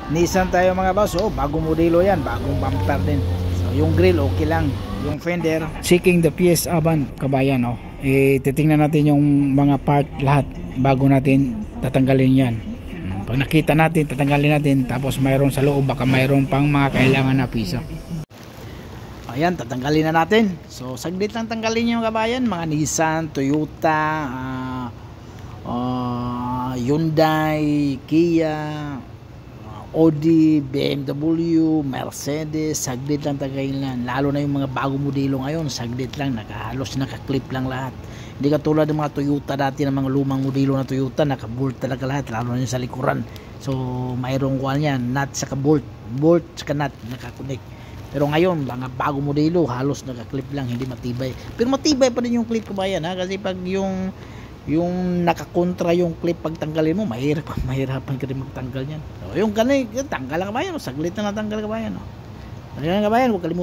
Nissan tayo mga boss. Oh, bagong modelo yan, bagong bumper din. So yung grill okay lang, yung fender checking the PS aban kabayan. Oh, titingnan natin yung mga part lahat bago natin tatanggalin yan. Pag nakita natin, tatanggalin natin. Tapos mayroon sa loob, baka mayroon pang mga kailangan na piso. Ayan, tatanggalin na natin. So saglit lang tanggalin yung kabayan. Mga Nissan, Toyota, Hyundai, Kia, Audi, BMW, Mercedes, saglit lang tagayin lang. Lalo na yung mga bagong modelo ngayon, saglit lang, halos naka-clip lang lahat. Hindi katulad ng mga Toyota dati, ng mga lumang modelo na Toyota, naka-bolt talaga lahat, lalo na yung sa likuran. So mayroong kuwan yan, nut saka bolt, bolt saka nut, naka-connect. Pero ngayon, mga bagong modelo, halos naka-clip lang, hindi matibay. Pero matibay pa din yung clip kabayan ha, kasi pag yung nakakontra yung clip pagtanggalin mo, mahirapan ka rin magtanggal yan. So, yung kanay, tanggal lang kabayan, saglit na natanggal kabayan. Ayan kabayan, huwag kalimutan.